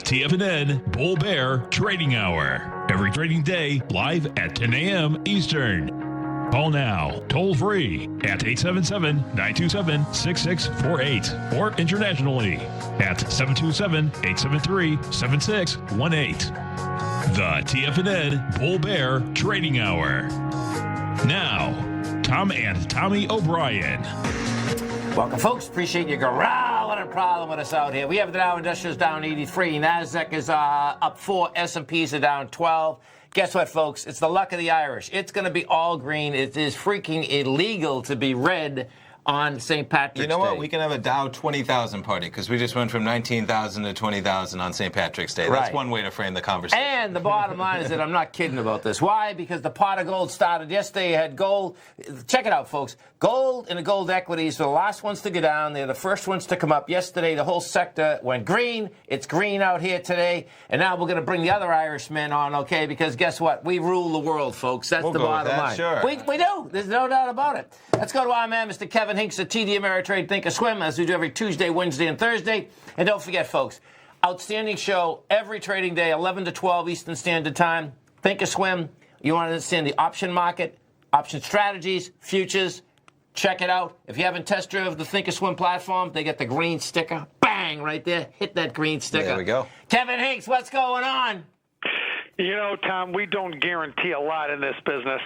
TFNN Bull Bear Trading Hour. Every trading day, live at 10 a.m. Eastern. Call now, toll free at 877-927-6648 or internationally at 727-873-7618. The TFNN Bull Bear Trading Hour. Now, Tom and Tommy O'Brien. Welcome, folks. Appreciate you growling and prowling with us out here. We have the Dow Industrials down 83. NASDAQ is up 4. S&Ps are down 12. Guess what, folks? It's the luck of the Irish. It's going to be all green. It is freaking illegal to be red on St. Patrick's Day. You know what? We can have a Dow 20,000 party because we just went from 19,000 to 20,000 on St. Patrick's Day. That's one way to frame the conversation. And the bottom line is that I'm not kidding about this. Why? Because the pot of gold started yesterday. You had gold. Check it out, folks. Gold and the gold equities are the last ones to go down. They're the first ones to come up. Yesterday, the whole sector went green. It's green out here today. And now we're going to bring the other Irishmen on, okay? Because guess what? We rule the world, folks. That's the bottom line. Sure. We do. There's no doubt about it. Let's go to our man, Mr. Kevin Hinks at TD Ameritrade Thinkorswim, as we do every Tuesday, Wednesday, and Thursday. And don't forget, folks, outstanding show every trading day, 11 to 12 Eastern Standard Time. Thinkorswim. You want to understand the option market, option strategies, futures. Check it out. If you haven't test drove the Thinkorswim platform, they get the green sticker. Bang, right there. Hit that green sticker. There we go. Kevin Hinks, what's going on? You know, Tom, we don't guarantee a lot in this business,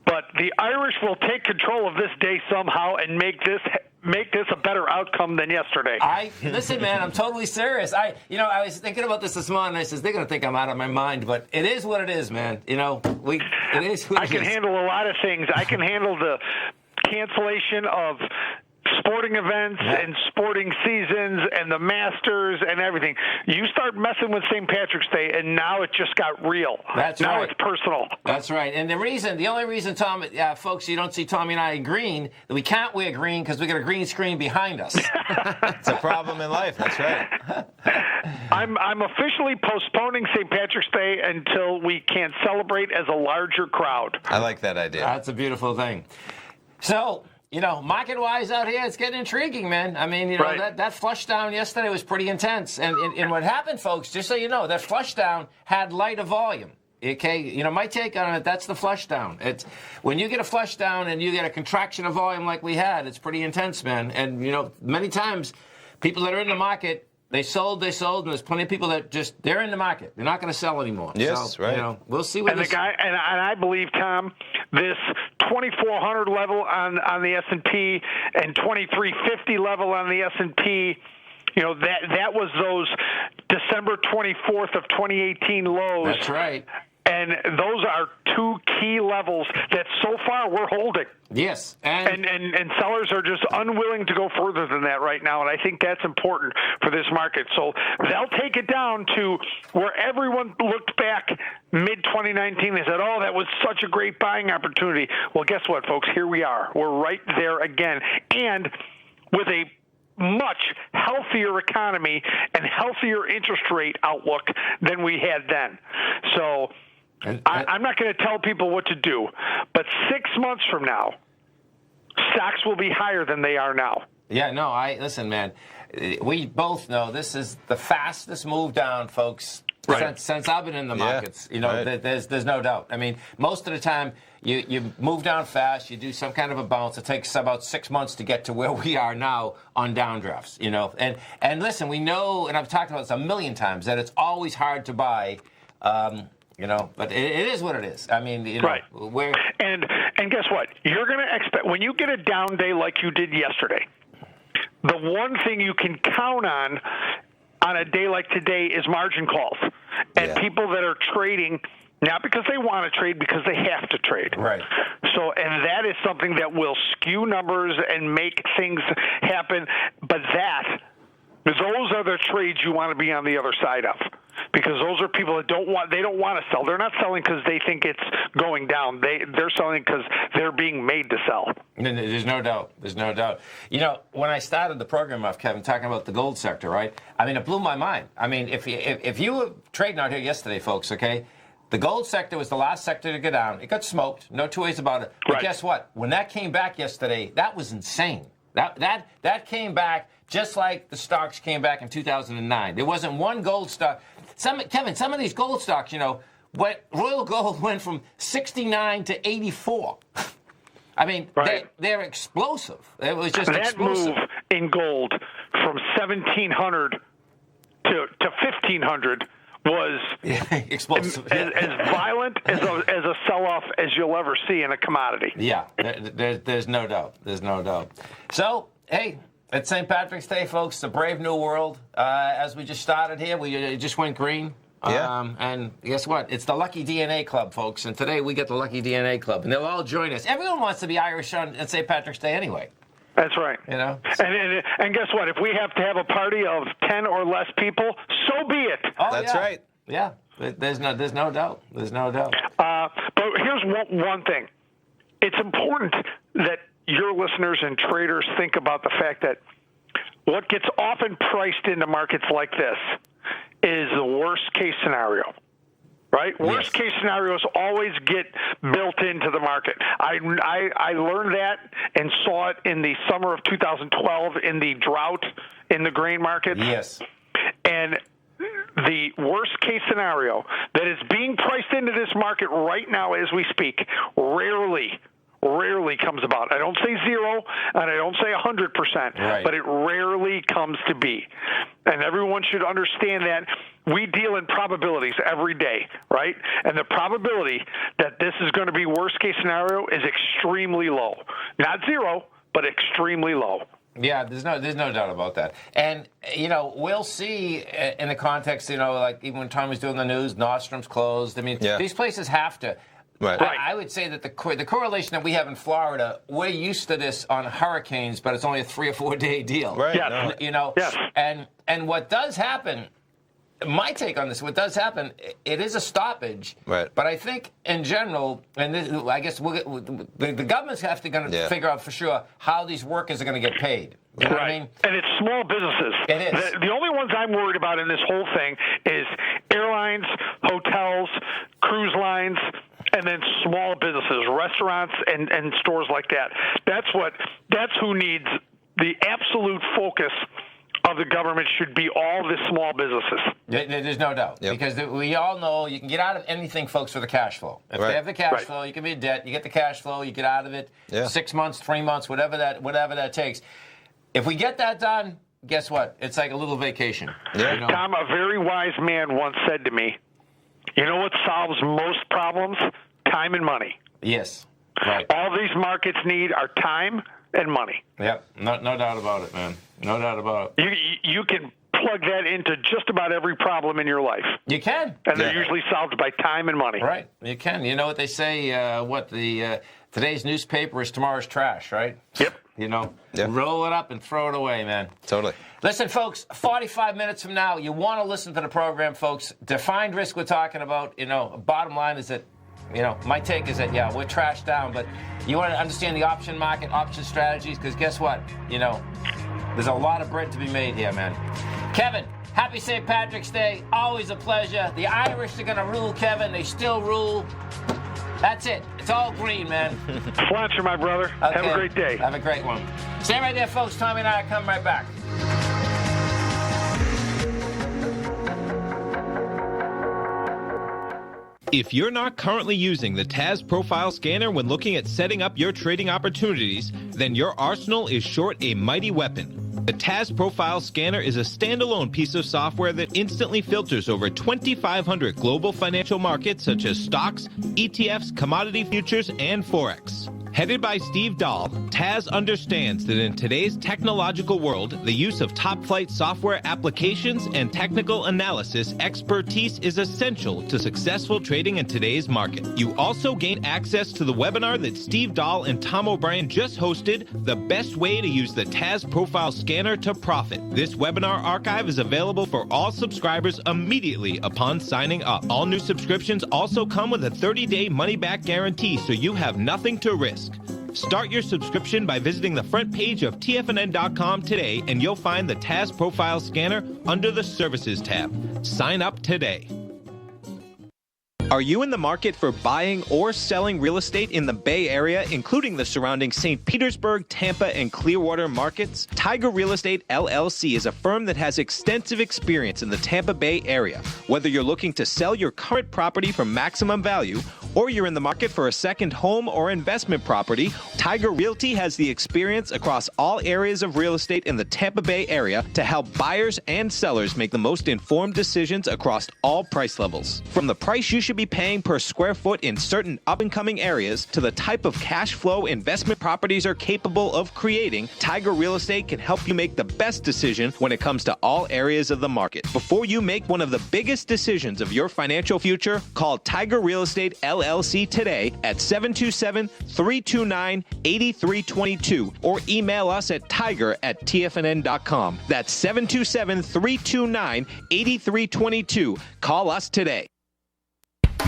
but the Irish will take control of this day somehow and make this a better outcome than yesterday. Listen, man, I'm totally serious. I was thinking about this morning. I says they're going to think I'm out of my mind, but it is what it is, man. It is what it is. I can handle a lot of things. I can handle the cancellation of sporting events and sporting seasons and the Masters and everything. You start messing with St. Patrick's Day, and now it just got real. Now it's personal. That's right. And the only reason, Tom, folks, you don't see Tommy and I in green, that we can't wear green because we got a green screen behind us. It's a problem in life. That's right. I'm officially postponing St. Patrick's Day until we can celebrate as a larger crowd. I like that idea. That's a beautiful thing. So, market-wise out here, it's getting intriguing, man. I mean, that flush down yesterday was pretty intense. And what happened, folks, just so you know, that flush down had lighter volume. Okay, my take on it, that's the flush down. It's when you get a flush down and you get a contraction of volume like we had, it's pretty intense, man. And, many times people that are in the market, they sold, and there's plenty of people that they're in the market. They're not going to sell anymore. Yes, so, right. We'll see what and I believe, Tom, this 2,400 level on the S&P and 2,350 level on the S&P, that was those December 24th of 2018 lows. That's right. And those are two key levels that so far we're holding. Yes. And sellers are just unwilling to go further than that right now, and I think that's important for this market. So they'll take it down to where everyone looked back mid-2019. They said, oh, that was such a great buying opportunity. Well, guess what, folks? Here we are. We're right there again. And with a much healthier economy and healthier interest rate outlook than we had then. So I'm not going to tell people what to do, but 6 months from now, stocks will be higher than they are now. Yeah, no, listen, man. We both know this is the fastest move down, folks, since I've been in the markets. There's no doubt. I mean, most of the time you move down fast, you do some kind of a bounce. It takes about 6 months to get to where we are now on downdrafts. And listen, we know, and I've talked about this a million times, that it's always hard to buy. But it is what it is. I mean, and guess what? You're going to expect when you get a down day like you did yesterday. The one thing you can count on a day like today is margin calls and people that are trading. Not because they want to trade, because they have to trade. Right. So, and that is something that will skew numbers and make things happen. But those are the trades you want to be on the other side of, because those are people that don't want to sell. They're not selling because they think it's going down. They're selling because they're being made to sell. There's no doubt. There's no doubt. When I started the program off, Kevin, talking about the gold sector, right? I mean, it blew my mind. I mean, if you were trading out here yesterday, folks, okay, the gold sector was the last sector to go down. It got smoked, no two ways about it. But guess what? When that came back yesterday, that was insane. That came back just like the stocks came back in 2009. There wasn't one gold stock. Kevin, some of these gold stocks, Royal Gold went from 69 to 84. I mean, they're explosive. It was just explosive. That move in gold from 1,700 to 1,500 was explosive. As violent as a sell-off as you'll ever see in a commodity. Yeah, there's no doubt. There's no doubt. So, hey, it's St. Patrick's Day, folks. It's a brave new world. As we just started here, we just went green. Yeah. And guess what? It's the Lucky DNA Club, folks. And today we get the Lucky DNA Club. And they'll all join us. Everyone wants to be Irish on St. Patrick's Day anyway. That's right. And guess what? If we have to have a party of 10 or less people, so be it. Oh, That's right. Yeah. There's no doubt. There's no doubt. But here's one thing. It's important that your listeners and traders think about the fact that what gets often priced into markets like this is the worst case scenario, right? Yes. Worst case scenarios always get built into the market. I learned that and saw it in the summer of 2012 in the drought in the grain markets. Yes. And the worst case scenario that is being priced into this market right now as we speak rarely comes about. I don't say zero, and I don't say 100%, but it rarely comes to be. And everyone should understand that we deal in probabilities every day, right? And the probability that this is going to be worst case scenario is extremely low. Not zero, but extremely low. Yeah, there's no doubt about that. And, we'll see in the context, like even when Tom was doing the news, Nordstrom's closed. I mean, these places have to. Right. I would say that the correlation that we have in Florida, we're used to this on hurricanes, but it's only a 3 or 4 day deal. Right. Yes. Yes. And what does happen, my take on this, what does happen, it is a stoppage. Right. But I think in general, and this, I guess the government's have to figure out for sure how these workers are going to get paid. You know what I mean? And it's small businesses. It is. The only ones I'm worried about in this whole thing is airlines, hotels, cruise lines, and then small businesses, restaurants and stores like that. That's who needs the absolute focus of the government should be all the small businesses. There's no doubt. Yep. Because we all know you can get out of anything, folks, with the cash flow. If they have the cash flow, you can be in debt. You get the cash flow, you get out of it. 6 months, 3 months, whatever that takes. If we get that done, guess what? It's like a little vacation. Yeah. Tom, a very wise man once said to me, you know what solves most problems? Time and money. Yes. Right. All these markets need are time and money. Yep. No doubt about it, man. No doubt about it. You can plug that into just about every problem in your life. You can. And they're usually solved by time and money. Right. You can. You know what they say, today's newspaper is tomorrow's trash, right? Yep. Roll it up and throw it away, man. Totally. Listen, folks, 45 minutes from now, you want to listen to the program, folks. Defined risk we're talking about, bottom line is that, my take is that, we're trashed down, but you want to understand the option market, option strategies, because guess what? There's a lot of bread to be made here, man. Kevin, happy St. Patrick's Day. Always a pleasure. The Irish are going to rule, Kevin. They still rule. That's it. It's all green, man. Fletcher, my brother. Okay. Have a great day. Have a great one. Stay right there, folks. Tommy and I are coming right back. If you're not currently using the TAS Profile Scanner when looking at setting up your trading opportunities, then your arsenal is short a mighty weapon. The TAS Profile Scanner is a standalone piece of software that instantly filters over 2,500 global financial markets such as stocks, ETFs, commodity futures, and Forex. Headed by Steve Dahl, TAS understands that in today's technological world, the use of top-flight software applications and technical analysis expertise is essential to successful trading in today's market. You also gain access to the webinar that Steve Dahl and Tom O'Brien just hosted, The Best Way to Use the TAS Profile Scanner to Profit. This webinar archive is available for all subscribers immediately upon signing up. All new subscriptions also come with a 30-day money-back guarantee, so you have nothing to risk. Start your subscription by visiting the front page of TFNN.com today, and you'll find the TAS Profile Scanner under the Services tab. Sign up today. Are you in the market for buying or selling real estate in the Bay Area, including the surrounding St. Petersburg, Tampa, and Clearwater markets? Tiger Real Estate LLC is a firm that has extensive experience in the Tampa Bay area. Whether you're looking to sell your current property for maximum value, or you're in the market for a second home or investment property, Tiger Realty has the experience across all areas of real estate in the Tampa Bay area to help buyers and sellers make the most informed decisions across all price levels. From the price you should be paying per square foot in certain up-and-coming areas to the type of cash flow investment properties are capable of creating, Tiger Real Estate can help you make the best decision when it comes to all areas of the market. Before you make one of the biggest decisions of your financial future, call Tiger Real Estate LLC today at 727-329-8322 or email us at tiger@tfnn.com. That's 727-329-8322. Call us today.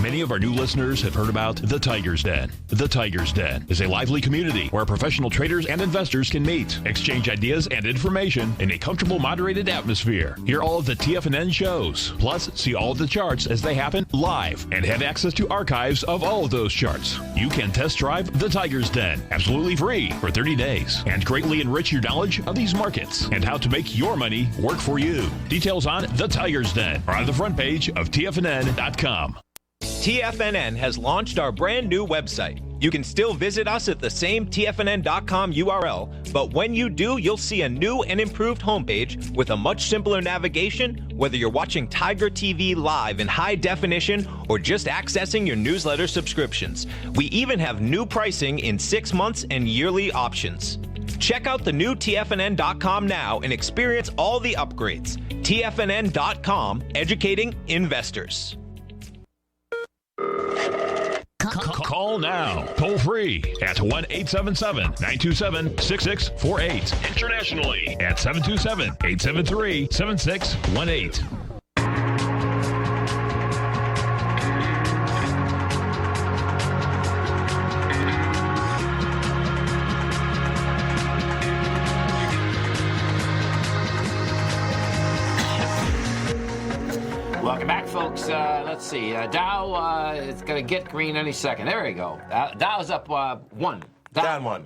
Many of our new listeners have heard about The Tiger's Den. The Tiger's Den is a lively community where professional traders and investors can meet, exchange ideas and information in a comfortable, moderated atmosphere. Hear all of the TFNN shows, plus see all of the charts as they happen live and have access to archives of all of those charts. You can test drive The Tiger's Den absolutely free for 30 days and greatly enrich your knowledge of these markets and how to make your money work for you. Details on The Tiger's Den are on the front page of TFNN.com. TFNN has launched our brand new website. You can still visit us at the same TFNN.com URL, but when you do, you'll see a new and improved homepage with a much simpler navigation, whether you're watching Tiger TV live in high definition or just accessing your newsletter subscriptions. We even have new pricing in 6 months and yearly options. Check out the new TFNN.com now and experience all the upgrades. TFNN.com, educating investors. Call now, toll free at 1-877-927-6648. Internationally at 727-873-7618. Welcome back, folks. Let's see. Dow is going to get green any second. There we go. Dow's up 1. Down 1.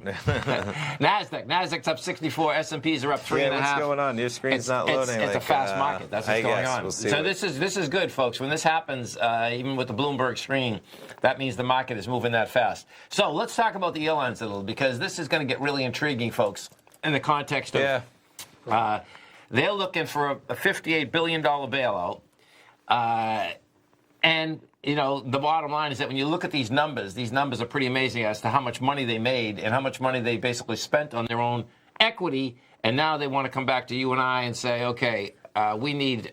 Nasdaq's up 64. S&Ps are up 3.5. What's going on? Your screen's not loading. It's a fast market. That's what's going on. We'll see so this is good, folks. When this happens, even with the Bloomberg screen, that means the market is moving that fast. So let's talk about the airlines a little, because this is going to get really intriguing, folks, in the context of they're looking for a $58 billion bailout. And, you know, the bottom line is that when you look at these numbers are pretty amazing as to how much money they made and how much money they basically spent on their own equity. And now they want to come back to you and I and say, okay, we need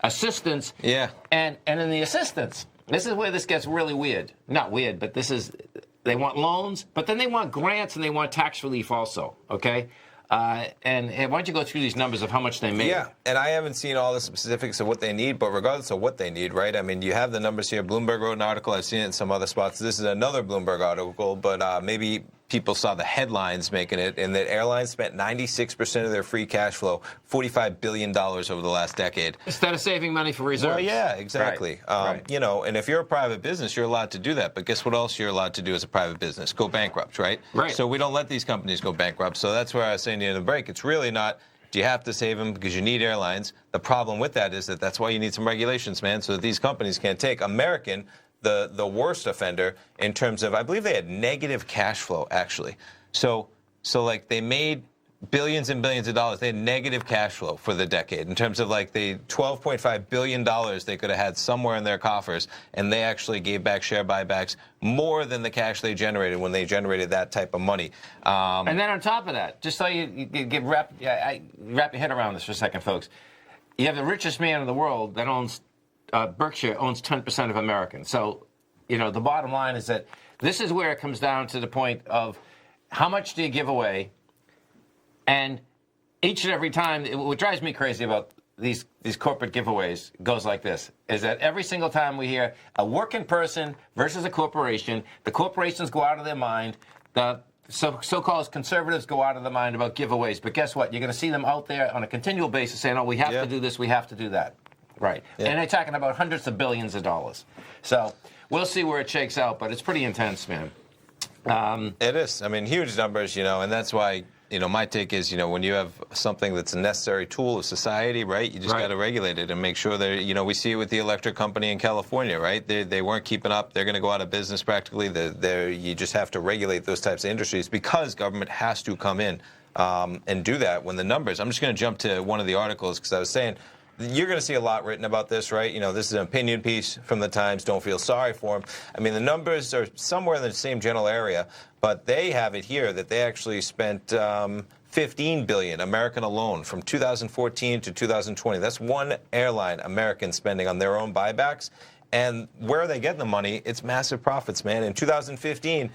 assistance. Yeah. And in the assistance, this is where this gets really weird. Not weird, but they want loans, but then they want grants and they want tax relief also, okay? And why don't you go through these numbers of how much they made? Yeah, and I haven't seen all the specifics of what they need, but regardless of what they need, right? I mean, you have the numbers here. Bloomberg wrote an article. I've seen it in some other spots. This is another Bloomberg article, but maybe people saw the headlines making it, and that airlines spent 96% of their free cash flow, $45 billion over the last decade. Instead of saving money for reserves. Well, yeah, exactly. Right. You know, and if you're a private business, you're allowed to do that. But guess what else you're allowed to do as a private business? Go bankrupt, right? Right. So we don't let these companies go bankrupt. So that's where I was saying to you in the break. It's really not, do you have to save them because you need airlines? The problem with that is that that's why you need some regulations, man, so that these companies can't take American, the worst offender in terms of, I believe they had negative cash flow, actually. So like they made billions and billions of dollars. They had negative cash flow for the decade in terms of like the $12.5 billion they could have had somewhere in their coffers, and they actually gave back share buybacks more than the cash they generated when they generated that type of money. And then on top of that, just so you wrap your head around this for a second, folks, you have the richest man in the world that owns Berkshire owns 10% of American. So, you know, the bottom line is that this is where it comes down to the point of how much do you give away? And each and every time, what drives me crazy about these corporate giveaways goes like this, is that every single time we hear a working person versus a corporation, the corporations go out of their mind, the so-called conservatives go out of their mind about giveaways. But guess what? You're going to see them out there on a continual basis saying, oh, we have to do this, we have to do that. Right. Yeah. And they're talking about hundreds of billions of dollars. So we'll see where it shakes out, but it's pretty intense, man. It is. I mean, huge numbers, and that's why, my take is, when you have something that's a necessary tool of society, right, you just got to regulate it and make sure that, we see it with the electric company in California, right? They weren't keeping up. They're going to go out of business practically. You just have to regulate those types of industries because government has to come in and do that when the numbers. I'm just going to jump to one of the articles because I was saying, you're going to see a lot written about this, right? This is an opinion piece from the Times. Don't feel sorry for them. I mean, the numbers are somewhere in the same general area, but they have it here that they actually spent $15 billion, American alone, from 2014 to 2020. That's one airline, American, spending on their own buybacks. And where are they getting the money? It's massive profits, man. In 2015,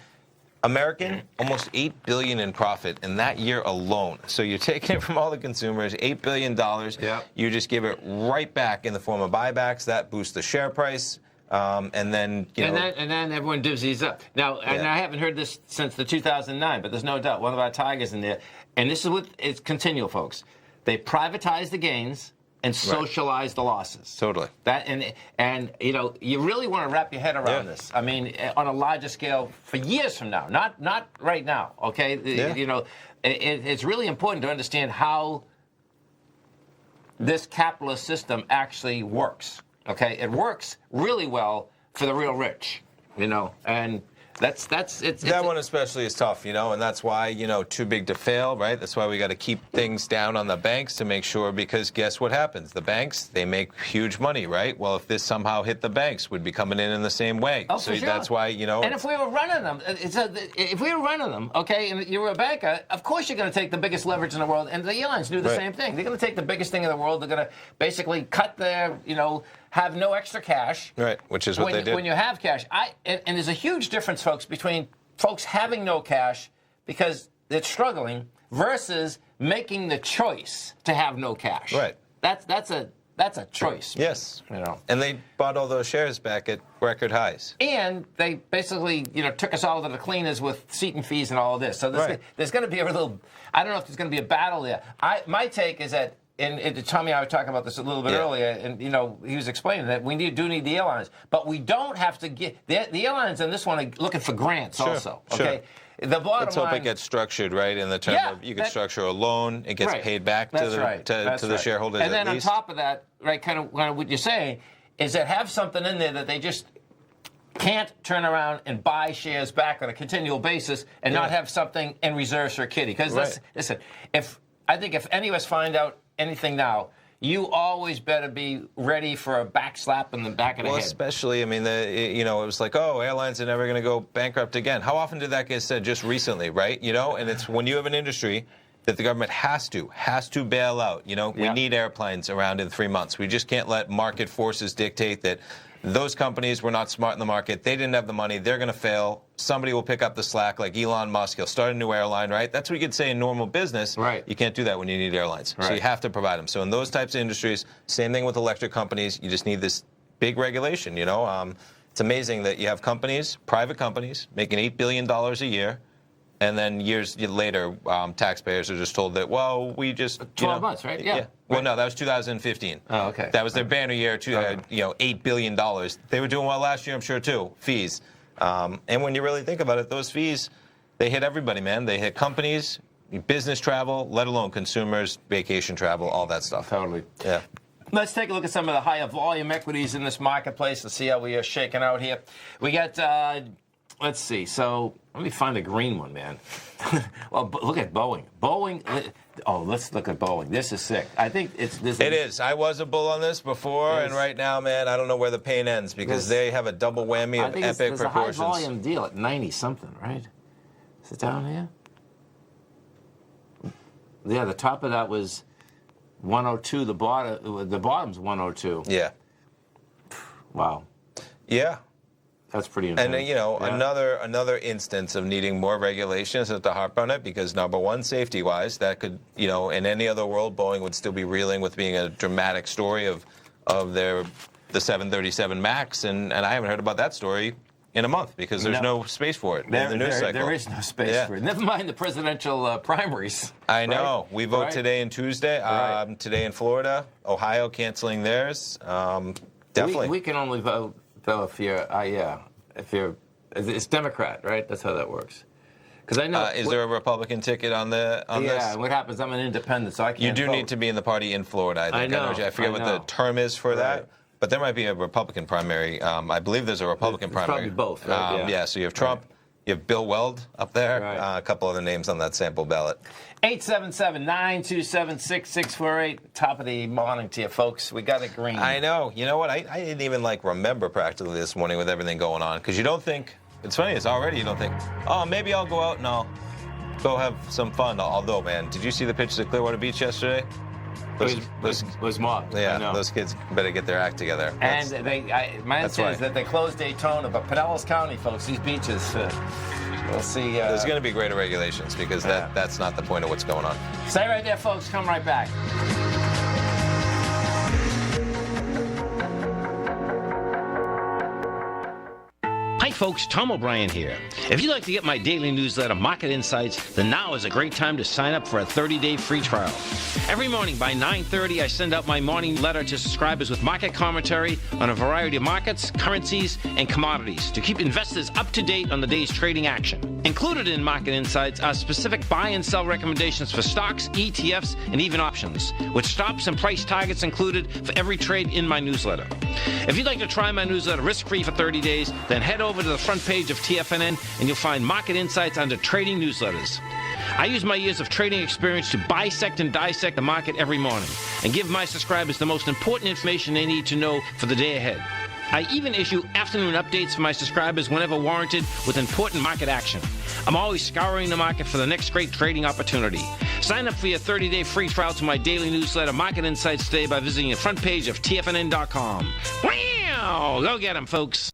American, almost $8 billion in profit in that year alone. So you're taking it from all the consumers, $8 billion. Yep. You just give it right back in the form of buybacks. That boosts the share price. And then, and then everyone divvies up. Now, and I haven't heard this since the 2009, but there's no doubt one of our Tigers in there. And this is it's continual, folks. They privatize the gains and socialize the losses. Totally. That and you really want to wrap your head around this. I mean, on a larger scale for years from now, not right now. Okay, it's really important to understand how this capitalist system actually works. Okay, it works really well for the real rich. And that one especially is tough, and that's why, too big to fail, right? That's why we got to keep things down on the banks to make sure, because guess what happens? The banks, they make huge money, right? Well, if this somehow hit the banks, we'd be coming in the same way. Oh, so for sure. That's why, And if we were running them, okay, and you were a banker, of course you're going to take the biggest leverage in the world, and the airlines do the same thing. They're going to take the biggest thing in the world. They're going to basically cut their, have no extra cash. Right, which is what they did. When you have cash. And there's a huge difference, folks, between folks having no cash because they're struggling versus making the choice to have no cash. Right. That's a choice. Yes. And they bought all those shares back at record highs. And they basically, took us all to the cleaners with seating fees and all of this. So there's going to be I don't know if there's going to be a battle there. My take is that, and Tommy and I were talking about this a little bit earlier, and he was explaining that we do need the airlines, but we don't have to get the airlines in this one are looking for grants also. Okay, the bottom Let's hope line, it gets structured right in the term of you can structure a loan, it gets paid back to the shareholders. And then at least. On top of that, kind of what you're saying is that have something in there that they just can't turn around and buy shares back on a continual basis and not have something in reserves for a kitty. Because listen, if any of us find out anything now, you always better be ready for a back slap in the back of the head. Well, especially, I mean, it was like, airlines are never going to go bankrupt again. How often did that get said just recently, right? And it's when you have an industry that the government has to bail out. We need airplanes around in 3 months. We just can't let market forces dictate that. Those companies were not smart in the market. They didn't have the money. They're going to fail. Somebody will pick up the slack, like Elon Musk. He'll start a new airline, right? That's what you could say in normal business. Right. You can't do that when you need airlines. Right. So you have to provide them. So in those types of industries, same thing with electric companies. You just need this big regulation, It's amazing that you have companies, private companies, making $8 billion a year. And then years later, taxpayers are just told that, we just 12 months, right? Yeah. Well, no, that was 2015. Oh, okay. That was their banner year, $8 billion. They were doing well last year, I'm sure, too. Fees. And when you really think about it, those fees, they hit everybody, man. They hit companies, business travel, let alone consumers, vacation travel, all that stuff. Totally. Yeah. Let's take a look at some of the higher volume equities in this marketplace and see how we are shaking out here. We got. Let's see. So let me find a green one, man. Well, look at Boeing. Let's look at Boeing. This is sick. I think it is. I was a bull on this before, and right now, man, I don't know where the pain ends because they have a double whammy of epic proportions. It's a high volume deal at 90 something, right? Is it down here? Yeah, the top of that was 102. The bottom's 102. Yeah. Wow. Yeah. That's pretty intense. And, another instance of needing more regulations to harp on it because, number one, safety-wise, that could, in any other world, Boeing would still be reeling with being a dramatic story of the 737 MAX, and I haven't heard about that story in a month because there's no space for it in the news cycle. There is no space for it. Never mind the presidential primaries. I know. Right? We vote today and Tuesday. Today in Florida, Ohio canceling theirs. Definitely. We can only vote though if you're it's Democrat, right? That's how that works. Because I know. Is there a Republican ticket on this? Yeah. What happens? I'm an independent, so I can't. You do vote. need to be in the party in Florida. I think. I forget what the term is for that. But there might be a Republican primary. I believe there's a Republican primary. Probably both, right? So you have Trump, you have Bill Weld up there, a couple other names on that sample ballot. 877-927-6648. Top of the morning to you, folks. We got it green. I know. You know what? I didn't even remember practically this morning with everything going on because you don't think. It's funny. It's already you don't think. Oh, maybe I'll go out and I'll go have some fun. Although, man, did you see the pictures at Clearwater Beach yesterday? Was mobbed. Yeah, those kids better get their act together. And mine says that they closed Daytona, but Pinellas County, folks, these beaches, we'll see. There's going to be greater regulations because that's not the point of what's going on. Stay right there, folks. Come right back. Hi folks, Tom O'Brien here. If you'd like to get my daily newsletter, Market Insights, then now is a great time to sign up for a 30-day free trial. Every morning by 9:30, I send out my morning letter to subscribers with market commentary on a variety of markets, currencies, and commodities to keep investors up to date on the day's trading action. Included in Market Insights are specific buy and sell recommendations for stocks, ETFs, and even options, with stops and price targets included for every trade in my newsletter. If you'd like to try my newsletter risk-free for 30 days, then head over to the front page of TFNN and you'll find Market Insights under Trading Newsletters. I use my years of trading experience to bisect and dissect the market every morning and give my subscribers the most important information they need to know for the day ahead. I even issue afternoon updates for my subscribers whenever warranted with important market action. I'm always scouring the market for the next great trading opportunity. Sign up for your 30-day free trial to my daily newsletter, Market Insights, today by visiting the front page of TFNN.com. Wow! Go get them, folks.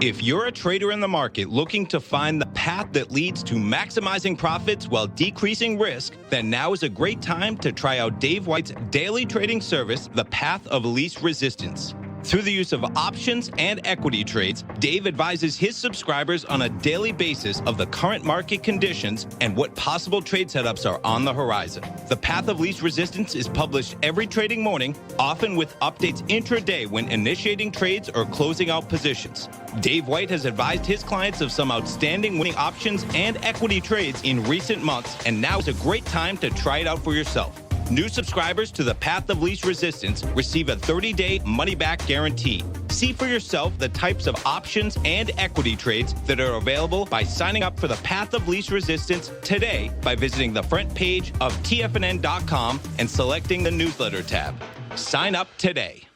If you're a trader in the market looking to find the path that leads to maximizing profits while decreasing risk, then now is a great time to try out Dave White's daily trading service, The Path of Least Resistance. Through the use of options and equity trades, Dave advises his subscribers on a daily basis of the current market conditions and what possible trade setups are on the horizon. The Path of Least Resistance is published every trading morning, often with updates intraday when initiating trades or closing out positions. Dave White has advised his clients of some outstanding winning options and equity trades in recent months, and now is a great time to try it out for yourself. New subscribers to the Path of Least Resistance receive a 30-day money-back guarantee. See for yourself the types of options and equity trades that are available by signing up for the Path of Least Resistance today by visiting the front page of TFNN.com and selecting the newsletter tab. Sign up today.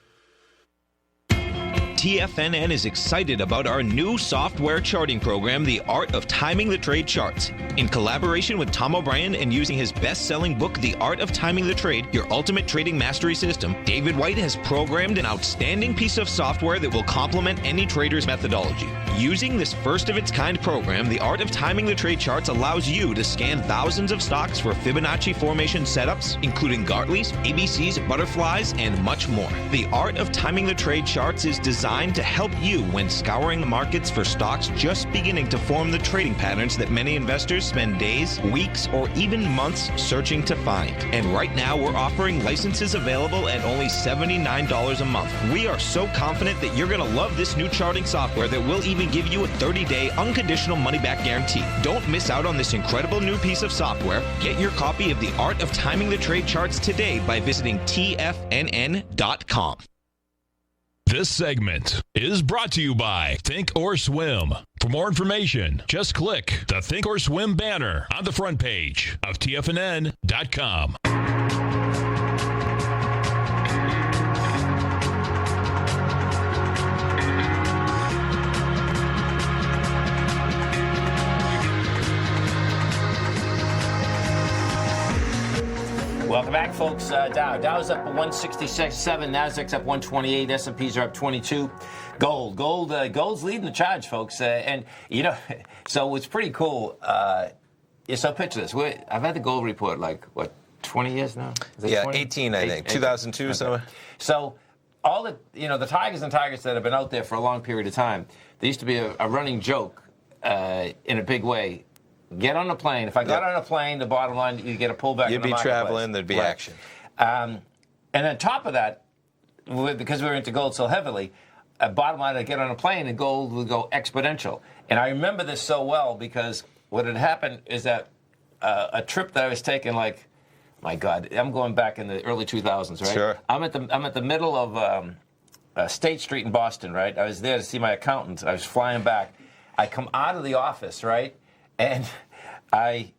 TFNN is excited about our new software charting program, The Art of Timing the Trade Charts. In collaboration with Tom O'Brien and using his best-selling book, The Art of Timing the Trade, Your Ultimate Trading Mastery System, David White has programmed an outstanding piece of software that will complement any trader's methodology. Using this first-of-its-kind program, The Art of Timing the Trade Charts allows you to scan thousands of stocks for Fibonacci formation setups, including Gartley's, ABCs, butterflies, and much more. The Art of Timing the Trade Charts is designed to help you when scouring the markets for stocks just beginning to form the trading patterns that many investors spend days, weeks, or even months searching to find. And right now, we're offering licenses available at only $79 a month. We are so confident that you're going to love this new charting software that will even give you a 30-day unconditional money-back guarantee. Don't miss out on this incredible new piece of software. Get your copy of The Art of Timing the Trade Charts today by visiting TFNN.com. This segment is brought to you by Thinkorswim. For more information, just click the Thinkorswim banner on the front page of TFNN.com. Welcome back, folks. Dow's up 166.7, Nasdaq's up 128, S&Ps are up 22. Gold's leading the charge, folks. And you know, so it's pretty cool. So picture this. I've had the gold report 20 years now? Yeah, 20? 18, I think. 2002 somewhere. So all the the Tigers and Tigers that have been out there for a long period of time. There used to be a running joke in a big way. Get on a plane. If I got on a plane, the bottom line, you get a pullback. You'd in the be traveling. There'd be action. And on top of that, because we were into gold so heavily, bottom line, I'd get on a plane and gold would go exponential. And I remember this so well because what had happened is that a trip that I was taking, like, my God, I'm going back in the early 2000s, right? Sure. I'm at the middle of State Street in Boston, right? I was there to see my accountant. I was flying back. I come out of the office, right? And I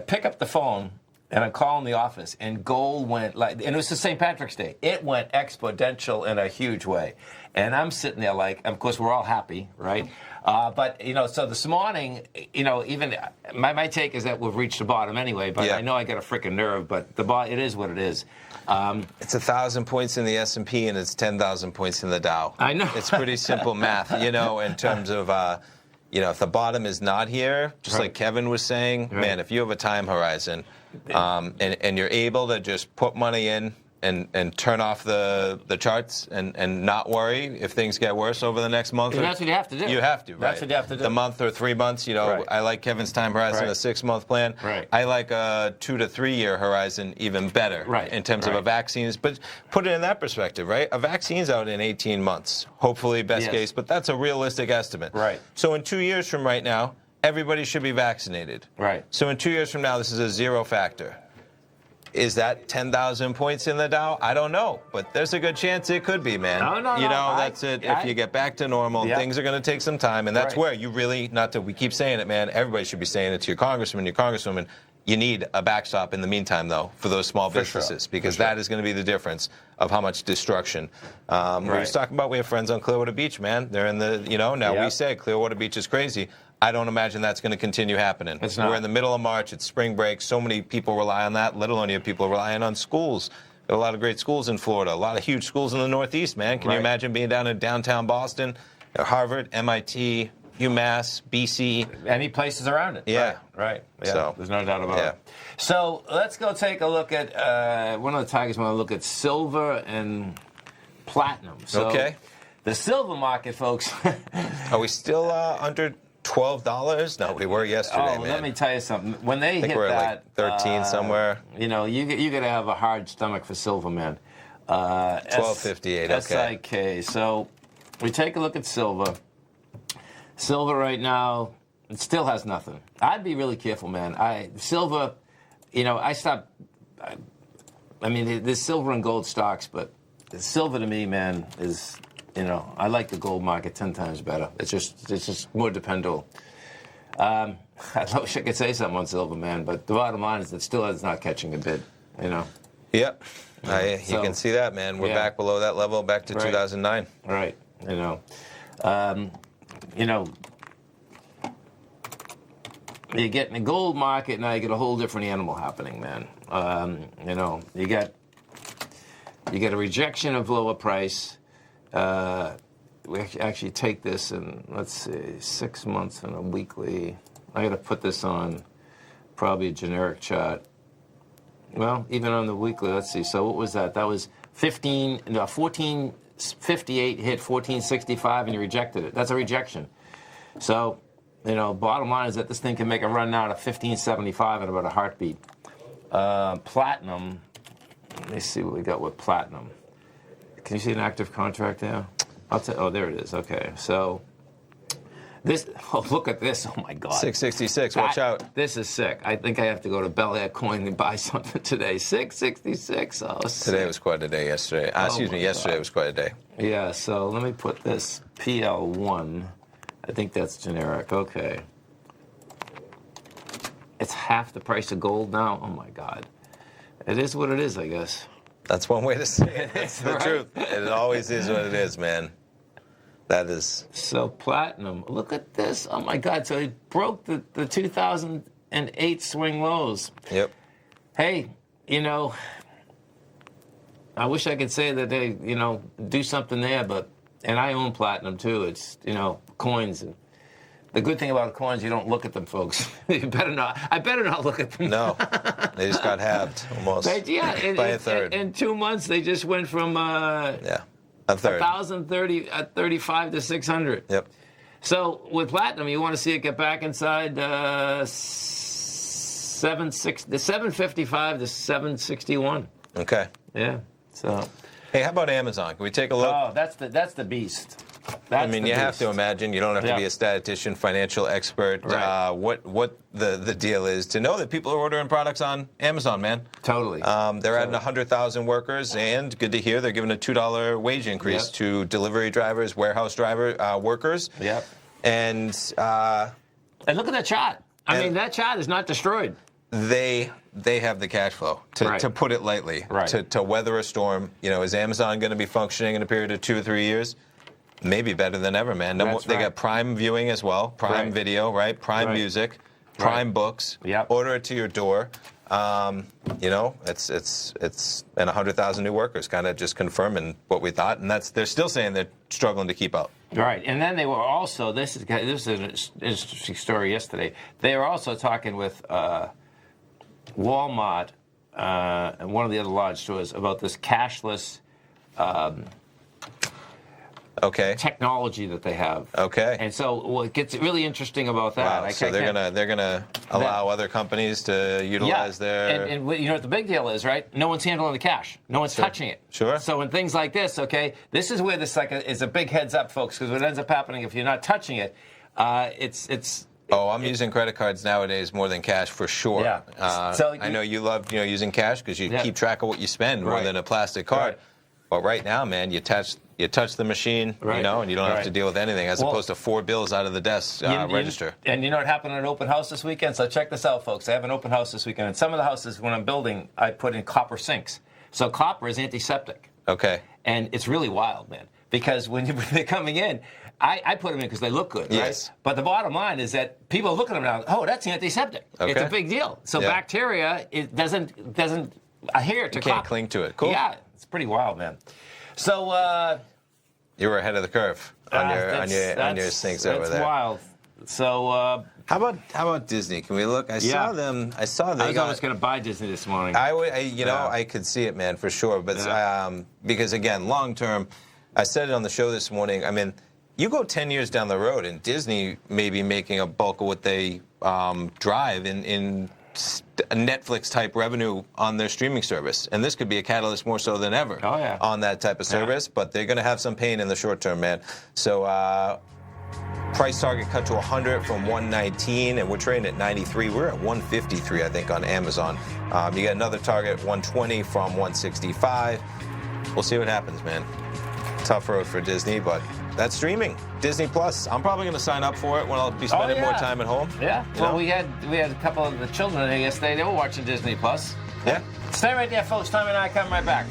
pick up the phone, and I'm calling the office, and gold went and it was the St. Patrick's Day. It went exponential in a huge way. And I'm sitting there like, of course, we're all happy, right? But, so this morning, even my take is that we've reached the bottom anyway, but I know I got a freaking nerve, but it is what it is. It's 1,000 points in the S&P, and it's 10,000 points in the Dow. I know. It's pretty simple math, in terms of... if the bottom is not here, just like Kevin was saying, man, if you have a time horizon and you're able to just put money in and turn off the charts and not worry if things get worse over the next month. That's what you have to do. You have to, right? That's what you have to do. The month or 3 months, I like Kevin's time horizon, a 6-month plan. Right. I like a 2 to 3 year horizon even better in terms of a vaccine. But put it in that perspective, right? A vaccine's out in 18 months, hopefully best case, but that's a realistic estimate. Right. So in 2 years from right now, everybody should be vaccinated. Right. So in 2 years from now, this is a zero factor. Is that 10,000 points in the Dow? I don't know, but there's a good chance it could be, man. No. That's it. If you get back to normal, things are going to take some time, and that's where you really, we keep saying it, man, everybody should be saying it to your congressman, your congresswoman. You need a backstop in the meantime, though, for those small businesses, because that is going to be the difference of how much destruction. We were talking about, we have friends on Clearwater Beach, man. They're in the, we say Clearwater Beach is crazy. I don't imagine that's going to continue happening. It's not. We're in the middle of March. It's spring break. So many people rely on that, let alone you have people relying on schools. There are a lot of great schools in Florida, a lot of huge schools in the Northeast, man. Can you imagine being down in downtown Boston, Harvard, MIT, UMass, BC? Any places around it. Yeah. Right. Yeah. So, there's no doubt about it. So let's go take a look at, one of the Tigers want to look at silver and platinum. So the silver market, folks. Are we still under $12? No, we were yesterday, man. Let me tell you something. When they hit we're that, like 13 somewhere. You got to have a hard stomach for silver, man. 12.58. Okay. SIK. So we take a look at silver. Silver right now, it still has nothing. I'd be really careful, man. Silver, I stopped. I mean, there's silver and gold stocks, but silver to me, man, is. I like the gold market 10 times better. It's just more dependable. I wish I could say something on silver, man, but the bottom line is it still is not catching a bid. Yep. You can see that, man. We're back below that level, back to 2009. Right. You get in the gold market now, you get a whole different animal happening, man. You get a rejection of lower price. We actually take this and let's see, 6 months and a weekly. I got to put this on probably a generic chart. Well, even on the weekly, let's see. So what was that? That was 1458 hit 1465 and you rejected it. That's a rejection. So, bottom line is that this thing can make a run now to 1575 in about a heartbeat. Platinum. Let me see what we got with platinum. Can you see an active contract there? Oh, there it is. Okay. So this, look at this. Oh, my God. 666. Watch out. This is sick. I think I have to go to Bel Air Coin and buy something today. 666. Oh, sick. Today was quite a day yesterday. Yesterday was quite a day. Yeah, so let me put this PL1. I think that's generic. Okay. It's half the price of gold now? Oh, my God. It is what it is, I guess. That's one way to say it. That's the truth. It always is what it is, man. That is. So platinum, look at this. Oh, my God. So it broke the 2008 swing lows. Yep. Hey, I wish I could say that they, do something there, and I own platinum, too. It's, coins. And the good thing about coins, you don't look at them, folks. You better not. I better not look at them. No. They just got halved almost. By a third. In 2 months, they just went from A third. 1,030 at 35 to 600. Yep. So with platinum, you want to see it get back inside 755 to 761. Okay. Yeah. So. Hey, how about Amazon? Can we take a look? Oh, that's the beast. I mean, you have to imagine. You don't have to be a statistician, financial expert. Right. What the deal is to know that people are ordering products on Amazon, man. Totally. They're adding 100,000 workers, and good to hear they're giving a $2 wage increase to delivery drivers, warehouse workers. Yep. And look at that chart. I mean, that chart is not destroyed. They have the cash flow, to put it lightly, to weather a storm. You know, is Amazon going to be functioning in a period of 2 or 3 years? Maybe better than ever, man. They got Prime Viewing as well, Prime Video, right? Prime Music, Prime Books. Yep. Order it to your door. You know, it's and 100,000 new workers, kind of just confirming what we thought, and they're still saying they're struggling to keep up. Right, and then they were also this is an interesting story yesterday. They were also talking with Walmart and one of the other large stores about this cashless technology that they have. Okay. And so what gets really interesting about that? Wow. So they're gonna allow other companies to utilize their. And you know what the big deal is, right? No one's handling the cash. No one's touching it. Sure. So in things like this, this is where this is a big heads up, folks, because what ends up happening if you're not touching it, it's. Oh, I'm using credit cards nowadays more than cash for sure. Yeah. I know you love using cash because you keep track of what you spend more than a plastic card. Right. But right now, man, you touch the machine, and you don't have to deal with anything, as opposed to 4 bills out of the desk register. And you know what happened at an open house this weekend? So check this out, folks. I have an open house this weekend. And some of the houses, when I'm building, I put in copper sinks. So copper is antiseptic. Okay. And it's really wild, man. Because when they're coming in, I put them in because they look good, right? Yes. But the bottom line is that people look at them now, oh, that's antiseptic. Okay. It's a big deal. So bacteria, it doesn't adhere to copper. You can't cling to it. Cool. Yeah, it's pretty wild, man. So you were ahead of the curve on your sinks over there. That's wild. So how about Disney? Can we look? I saw them. I was almost going to buy Disney this morning. I could see it, man, for sure. But because again, long term, I said it on the show this morning. I mean, you go 10 years down the road, and Disney may be making a bulk of what they drive in Netflix-type revenue on their streaming service. And this could be a catalyst more so than ever on that type of service. But they're going to have some pain in the short term, man. So price target cut to 100 from 119, and we're trading at 93. We're at 153, I think, on Amazon. You get another target, 120 from 165. We'll see what happens, man. Tough road for Disney, but that's streaming. Disney Plus. I'm probably going to sign up for it when I'll be spending more time at home. Yeah. Well, we had a couple of the children here yesterday. They were watching Disney Plus. Yeah. Stay right there, folks. Tom and I come right back.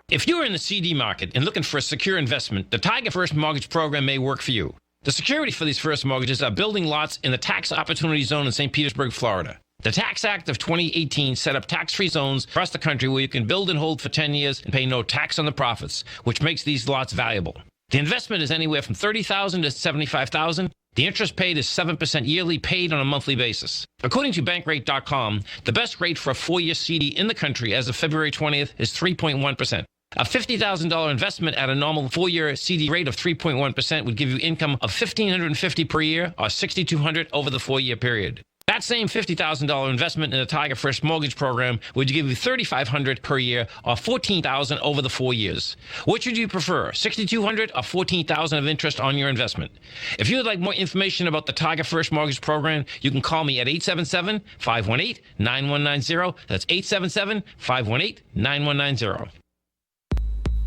If you're in the CD market and looking for a secure investment, the Tiger First Mortgage Program may work for you. The security for these first mortgages are building lots in the tax opportunity zone in St. Petersburg, Florida. The Tax Act of 2018 set up tax-free zones across the country where you can build and hold for 10 years and pay no tax on the profits, which makes these lots valuable. The investment is anywhere from $30,000 to $75,000. The interest paid is 7% yearly, paid on a monthly basis. According to Bankrate.com, the best rate for a 4-year CD in the country as of February 20th is 3.1%. A $50,000 investment at a normal 4-year CD rate of 3.1% would give you income of $1,550 per year or $6,200 over the 4-year period. That same $50,000 investment in the Tiger First Mortgage Program would give you $3,500 per year or $14,000 over the 4 years. Which would you prefer, $6,200 or $14,000 of interest on your investment? If you would like more information about the Tiger First Mortgage Program, you can call me at 877-518-9190. That's 877-518-9190.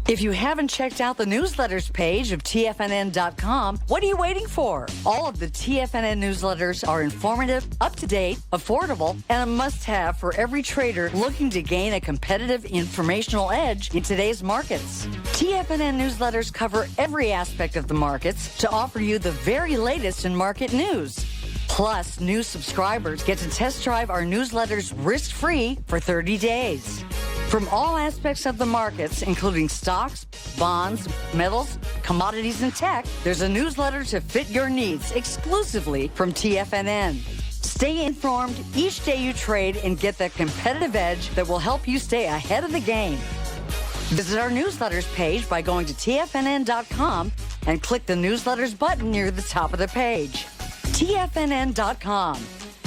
If you haven't checked out the newsletters page of TFNN.com, what are you waiting for? All of the TFNN newsletters are informative, up-to-date, affordable, and a must-have for every trader looking to gain a competitive informational edge in today's markets. TFNN newsletters cover every aspect of the markets to offer you the very latest in market news. Plus, new subscribers get to test drive our newsletters risk-free for 30 days. From all aspects of the markets, including stocks, bonds, metals, commodities, and tech, there's a newsletter to fit your needs exclusively from TFNN. Stay informed each day you trade and get that competitive edge that will help you stay ahead of the game. Visit our newsletters page by going to TFNN.com and click the newsletters button near the top of the page. TFNN.com,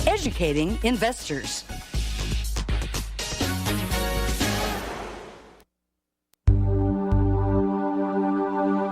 educating investors.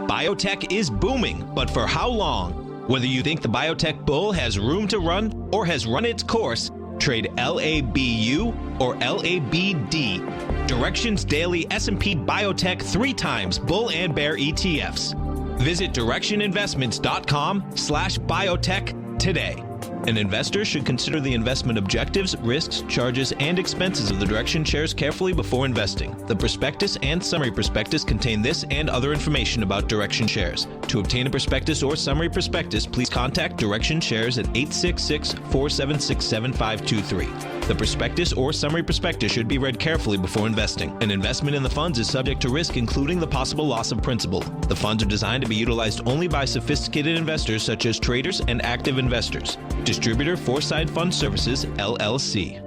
Biotech is booming, but for how long? Whether you think the biotech bull has room to run or has run its course, trade LABU or LABD. Directions Daily S&P Biotech 3 times bull and bear ETFs. Visit directioninvestments.com/biotech today. An investor should consider the investment objectives, risks, charges, and expenses of the Direction shares carefully before investing. The prospectus and summary prospectus contain this and other information about Direction shares. To obtain a prospectus or summary prospectus, please contact Direction shares at 866-476-7523. The prospectus or summary prospectus should be read carefully before investing. An investment in the funds is subject to risk, including the possible loss of principal. The funds are designed to be utilized only by sophisticated investors such as traders and active investors. Distributor Foreside Fund Services, LLC.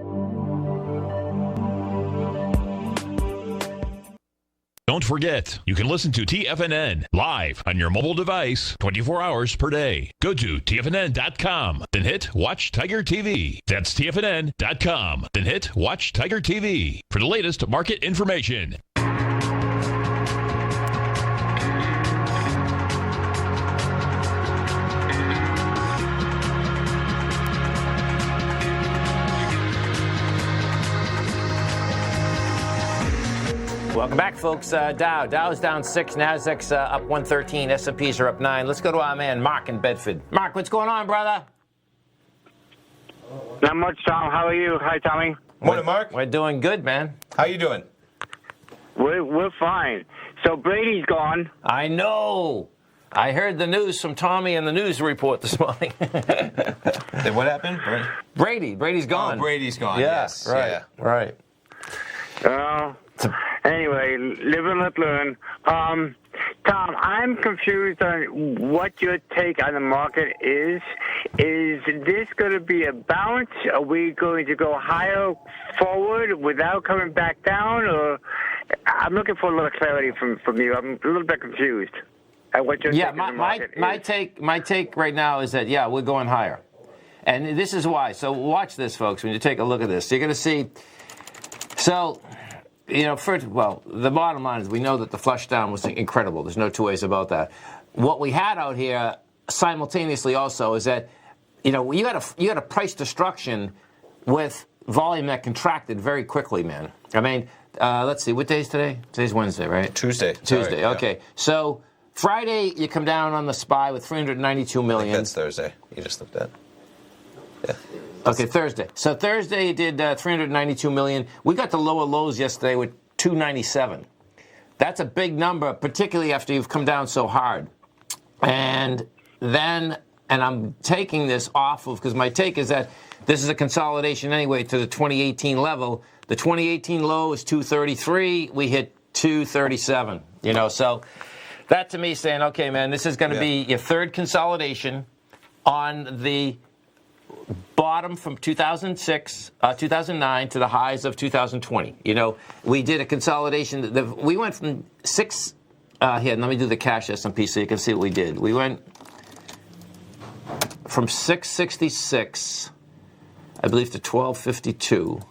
Don't forget, you can listen to TFNN live on your mobile device 24 hours per day. Go to TFNN.com, then hit Watch Tiger TV. That's TFNN.com, then hit Watch Tiger TV for the latest market information. Welcome back, folks. Dow's down 6, Nasdaq's up 113, S&Ps are up 9. Let's go to our man, Mark in Bedford. Mark, what's going on, brother? Not much, Tom. How are you? Hi, Tommy. Morning, Mark. We're doing good, man. How you doing? We're fine. So Brady's gone. I know. I heard the news from Tommy in the news report this morning. What happened? Brady's gone. Oh, Brady's gone. Yeah, Yes. right. Yeah. Right. Anyway, live and let learn. Tom, I'm confused on what your take on the market is. Is this going to be a bounce? Are we going to go higher forward without coming back down? Or I'm looking for a little clarity from you. I'm a little bit confused at what your take on the market is. My take right now is that, yeah, we're going higher. And this is why. So watch this, folks, when you take a look at this. You're going to see, first, the bottom line is we know that the flush down was incredible. There's no two ways about that. What we had out here simultaneously also is that, you had a price destruction with volume that contracted very quickly, man. I mean, let's see, what day is today? Today's Wednesday, right? Tuesday. Tuesday, okay. Yeah. So Friday, you come down on the SPY with 392 million. I think that's Thursday. You just looked at. Yeah. Okay, Thursday. So Thursday you did 392 million. We got the lower lows yesterday with 297. That's a big number, particularly after you've come down so hard. And I'm taking this off of, because my take is that this is a consolidation anyway to the 2018 level. The 2018 low is 233. We hit 237. So that to me saying, okay, man, this is going to be your third consolidation on the bottom from 2009 to the highs of 2020. We did a consolidation. We went from 6. Here, let me do the cash S&P so you can see what we did. We went from 666, I believe, to 1252.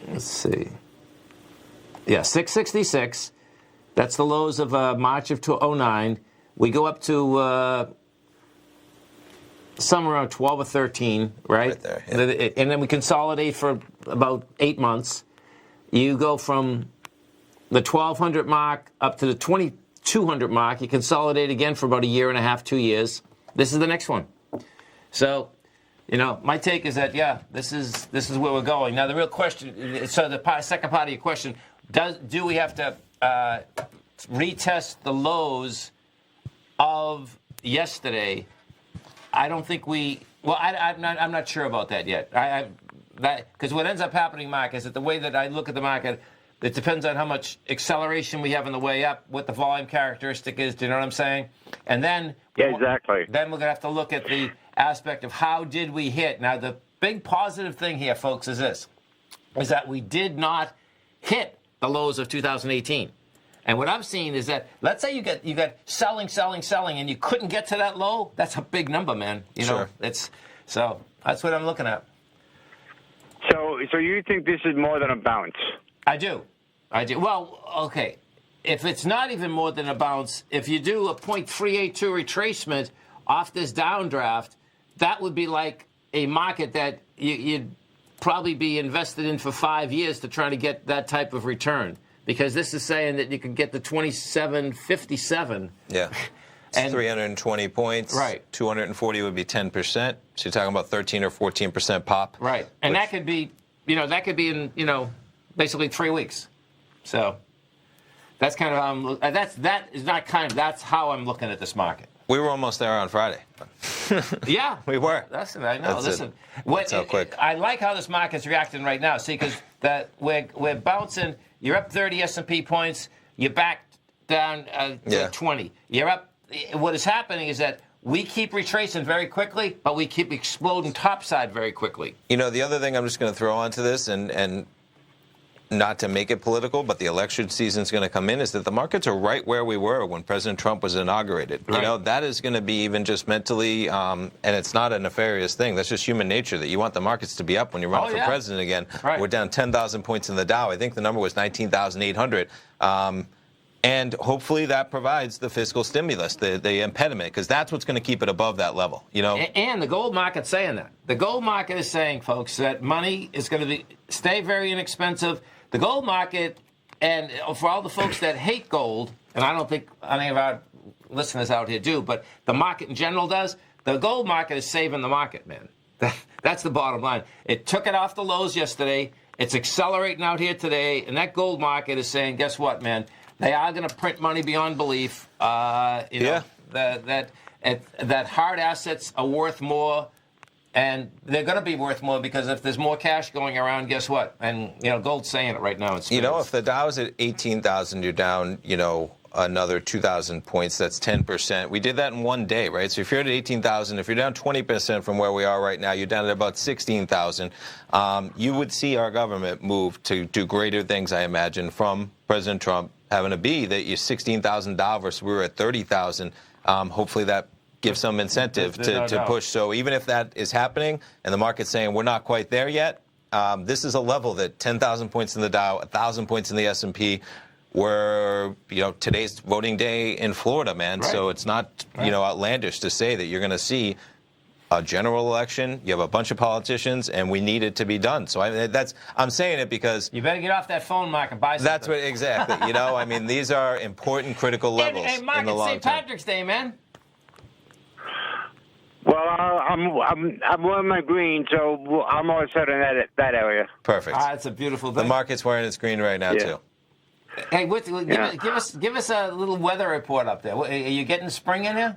Let's see. Yeah, 666. That's the lows of March of 2009. We go up to somewhere around 12 or 13, right? Right there, yeah. And then we consolidate for about 8 months. You go from the 1,200 mark up to the 2,200 mark. You consolidate again for about a year and a half, 2 years. This is the next one. So, my take is that, this is where we're going. Now, the real question, so the second part of your question, do we have to retest the lows of yesterday? I don't think I'm not sure about that yet. Because what ends up happening, Mark, is that the way that I look at the market, it depends on how much acceleration we have on the way up, what the volume characteristic is. Do you know what I'm saying? And then, exactly. Then we're gonna have to look at the aspect of how did we hit. Now, the big positive thing here, folks, is this, is that we did not hit the lows of 2018. And what I'm seeing is that, let's say you got selling, and you couldn't get to that low. That's a big number, man. You know, so that's what I'm looking at. So you think this is more than a bounce? I do. Well, okay. If it's not even more than a bounce, if you do a 0.382 retracement off this downdraft, that would be like a market that you'd probably be invested in for 5 years to try to get that type of return. Because this is saying that you could get the 27.57. Yeah. It's 320 points. Right. 240 would be 10%. So you're talking about 13 or 14% pop. Right. And that could be, in, basically 3 weeks. So that's kind of how that's how I'm looking at this market. We were almost there on Friday. Yeah. We were. Listen, I know. Listen. That's how quick. I like how this market's reacting right now. See, because we're bouncing. You're up 30 S&P points. You're back down to 20. You're up. What is happening is that we keep retracing very quickly, but we keep exploding topside very quickly. The other thing I'm just going to throw onto this, and not to make it political, but the election season is going to come in, is that the markets are right where we were when President Trump was inaugurated. Right. That is going to be even just mentally, and it's not a nefarious thing. That's just human nature, that you want the markets to be up when you're running for president again. Right. We're down 10,000 points in the Dow. I think the number was 19,800. And hopefully that provides the fiscal stimulus, the impediment, because that's what's going to keep it above that level. And the gold market's saying that. The gold market is saying, folks, that money is going to stay very inexpensive. The gold market, and for all the folks that hate gold, and I don't think any of our listeners out here do, but the market in general does, the gold market is saving the market, man. That's the bottom line. It took it off the lows yesterday. It's accelerating out here today, and that gold market is saying, guess what, man? They are going to print money beyond belief. That hard assets are worth more. And they're going to be worth more because if there's more cash going around, guess what? And, gold's saying it right now. If the Dow's at 18,000, you're down, another 2,000 points. That's 10%. We did that in one day, right? So if you're at 18,000, if you're down 20% from where we are right now, you're down at about 16,000. You would see our government move to do greater things, I imagine, from President Trump having to be that you're 16,000 Dow versus we were at 30,000. Hopefully that give some incentive to push. So even if that is happening and the market's saying we're not quite there yet, this is a level that 10,000 points in the Dow, 1,000 points in the S&P, where today's voting day in Florida, man. Right. So it's not outlandish to say that you're going to see a general election. You have a bunch of politicians, and we need it to be done. So I'm saying it because you better get off that phone, Mark, and buy something. That's what exactly. These are important, critical levels hey, Mark, in the long term. St. Patrick's Day, man. Well, I'm wearing my green, so I'm all set in that area. Perfect. It's a beautiful day. The market's wearing its green right now too. Hey, give us a little weather report up there. Are you getting spring in here?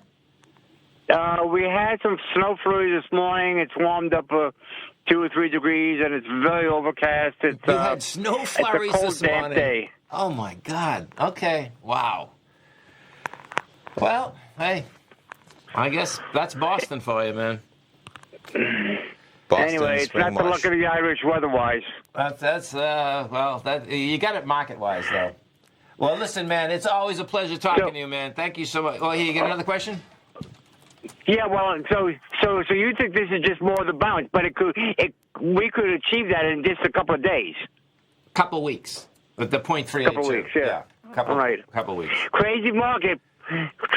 We had some snow flurries this morning. It's warmed up 2 or 3 degrees, and it's very overcast. You had snow flurries this morning. Damp day. Oh my God. Okay. Wow. Well, hey. I guess that's Boston for you, man. Boston, anyway, it's not the luck of the Irish weather-wise. You got it market-wise, though. Well, listen, man, it's always a pleasure talking to you, man. Thank you so much. Oh, here, you got another question? Yeah, well, so you think this is just more of the bounce, but we could achieve that in just a couple of days. Couple weeks. With the 0.382. Couple weeks, yeah. Couple weeks. Crazy market.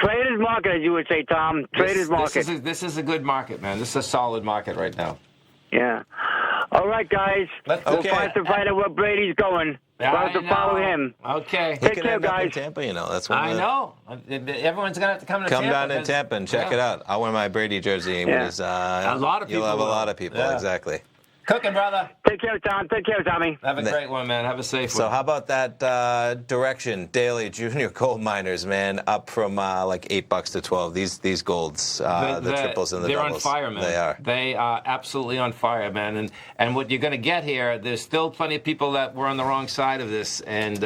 Trader's market, as you would say, Tom. Trader's market. This is a good market, man. This is a solid market right now. Yeah. All right, guys. We'll have to find out where Brady's going. We'll have to follow him. Okay. Take care, guys. Tampa, that's I know. Everyone's going to have to come to Tampa. Come down to Tampa and check it out. I'll wear my Brady jersey. Yeah. A lot of people. You'll have a lot of people, exactly. Cooking, brother. Take care, Tom. Take care, Tommy. Have a great one, man. Have a safe one. So how about that direction? Daily junior gold miners, man, up from like $8 to 12. These golds, the triples and the doubles. They're on fire, man. They are. They are absolutely on fire, man. And what you're going to get here, there's still plenty of people that were on the wrong side of this. And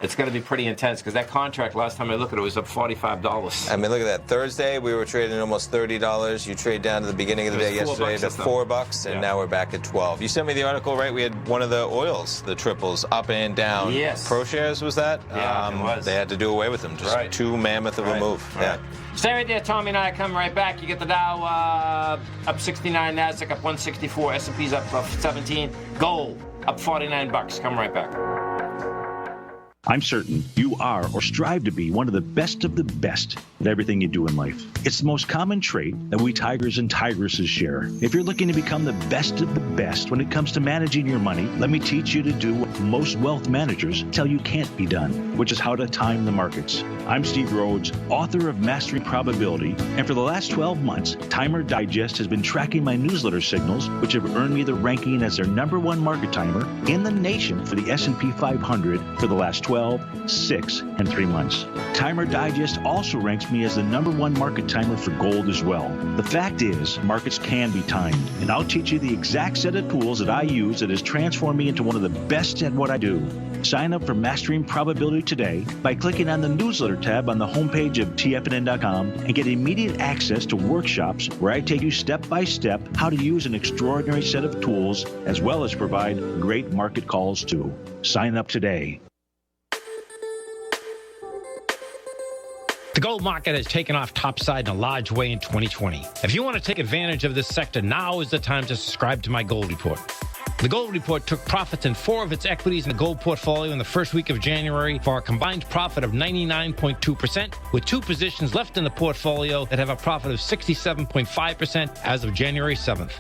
it's going to be pretty intense because that contract, last time I looked at it, was up $45. I mean, look at that. Thursday, we were trading almost $30. You trade down to the beginning of the day yesterday to $4, and now we're back at 12. You sent me the article, right? We had one of the oils, the triples, up and down. Yes. ProShares was that? Yeah, it was. They had to do away with them. Just too mammoth of a move. Right. Stay right there, Tommy and I come right back. You get the Dow up 69, NASDAQ up 164, S&P's up 17, gold up $49. Come right back. I'm certain you are or strive to be one of the best at everything you do in life. It's the most common trait that we tigers and tigresses share. If you're looking to become the best of the best when it comes to managing your money, let me teach you to do what most wealth managers tell you can't be done, which is how to time the markets. I'm Steve Rhodes, author of Mastering Probability, and for the last 12 months, Timer Digest has been tracking my newsletter signals, which have earned me the ranking as their #1 market timer in the nation for the S&P 500 for the last 12, 6, and 3 months. Timer Digest also ranks me as the #1 market timer for gold as well. The fact is, markets can be timed, and I'll teach you the exact set of tools that I use that has transformed me into one of the best at what I do. Sign up for Mastering Probability today by clicking on the newsletter tab on the homepage of TFNN.com and get immediate access to workshops where I take you step by step how to use an extraordinary set of tools as well as provide great market calls too. Sign up today. The gold market has taken off topside in a large way in 2020. If you want to take advantage of this sector, now is the time to subscribe to my Gold Report. The Gold Report took profits in 4 of its equities in the gold portfolio in the first week of January for a combined profit of 99.2%, with 2 positions left in the portfolio that have a profit of 67.5% as of January 7th.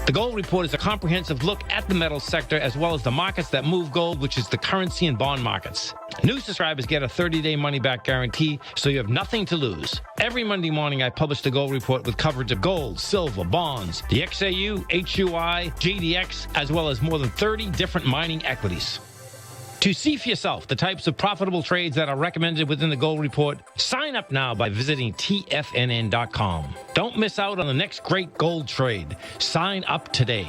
The Gold Report is a comprehensive look at the metals sector as well as the markets that move gold, which is the currency and bond markets. New subscribers get a 30-day money-back guarantee, so you have nothing to lose. Every Monday morning, I publish the Gold Report with coverage of gold, silver, bonds, the XAU, HUI, GDX, as well as more than 30 different mining equities. To see for yourself the types of profitable trades that are recommended within the Gold Report, sign up now by visiting TFNN.com. Don't miss out on the next great gold trade. Sign up today.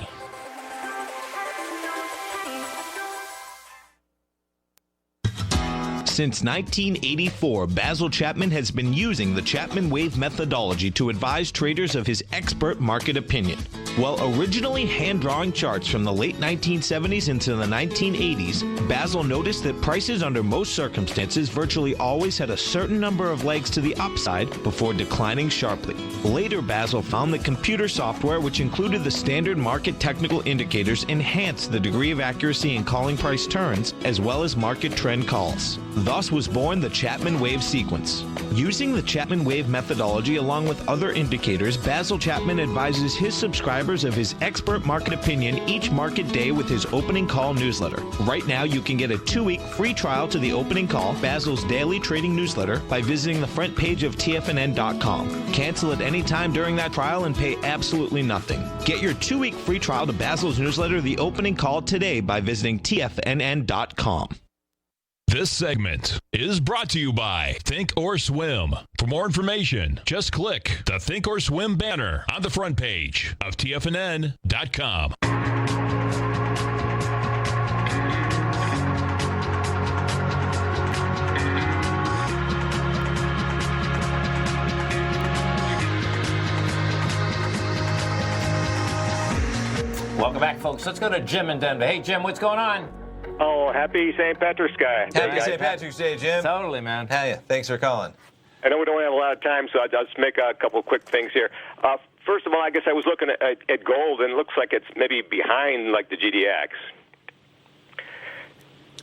Since 1984, Basil Chapman has been using the Chapman Wave methodology to advise traders of his expert market opinion. While originally hand-drawing charts from the late 1970s into the 1980s, Basil noticed that prices under most circumstances virtually always had a certain number of legs to the upside before declining sharply. Later, Basil found that computer software, which included the standard market technical indicators, enhanced the degree of accuracy in calling price turns, as well as market trend calls. Thus was born the Chapman Wave sequence. Using the Chapman Wave methodology along with other indicators, Basil Chapman advises his subscribers of his expert market opinion each market day with his opening call newsletter. Right now, you can get a 2-week free trial to the opening call, Basil's daily trading newsletter, by visiting the front page of TFNN.com. Cancel at any time during that trial and pay absolutely nothing. Get your 2-week free trial to Basil's newsletter, The Opening Call, today by visiting TFNN.com. This segment is brought to you by Thinkorswim. For more information, just click the Thinkorswim banner on the front page of TFNN.com. Welcome back, folks. Let's go to Jim in Denver. Hey, Jim, what's going on? Oh, happy St. Patrick's Day. Happy St. Patrick's Day, Jim. Totally, man. Hey, thanks for calling. I know we don't have a lot of time, so I'll just make a couple quick things here. First of all, I guess I was looking at gold, and it looks like it's maybe behind, like, the GDX.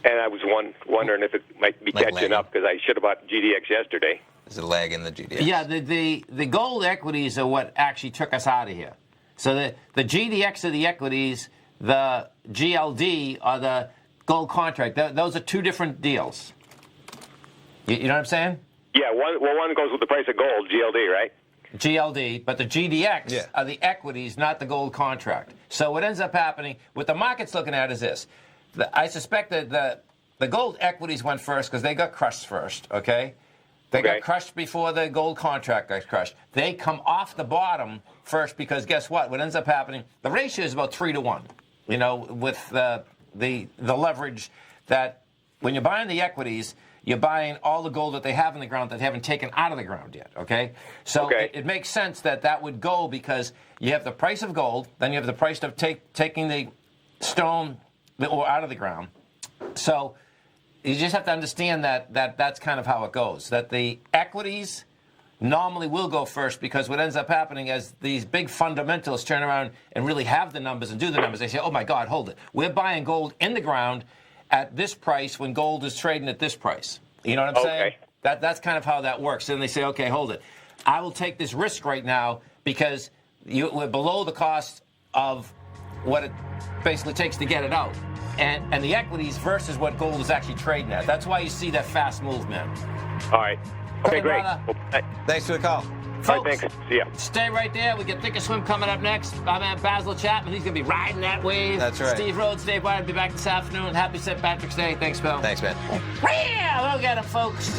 And I was wondering if it might be catching lagging up, because I should have bought GDX yesterday. There's a lag in the GDX. Yeah, the gold equities are what actually took us out of here. So the GDX are the equities, the GLD are the gold contract. Those are 2 different deals. You know what I'm saying? Yeah, one goes with the price of gold, GLD, right? GLD, but the GDX are the equities, not the gold contract. So what ends up happening, what the market's looking at is this. I suspect that the gold equities went first because they got crushed first, okay? They got crushed before the gold contract got crushed. They come off the bottom first because guess what? What ends up happening, the ratio is about 3 to 1, you know, with the leverage that when you're buying the equities, you're buying all the gold that they have in the ground that they haven't taken out of the ground yet, okay? So it makes sense that would go because you have the price of gold, then you have the price of taking the stone ore out of the ground. So you just have to understand that's kind of how it goes, that the equities normally will go first because what ends up happening is these big fundamentals turn around and really have the numbers and do the numbers. They say, oh, my God, hold it. We're buying gold in the ground at this price when gold is trading at this price. You know what I'm saying? That's kind of how that works. And they say, okay, hold it. I will take this risk right now because we're below the cost of what it basically takes to get it out. And the equities versus what gold is actually trading at. That's why you see that fast movement. All right. Okay, great. Well, thanks for the call. Folks, all right, thanks. See ya. Stay right there. We get Think or Swim coming up next. My man Basil Chapman, he's going to be riding that wave. That's right. Steve Rhodes, Dave White will be back this afternoon. Happy St. Patrick's Day. Thanks, Bill. Thanks, man. Yeah, we'll get him, folks.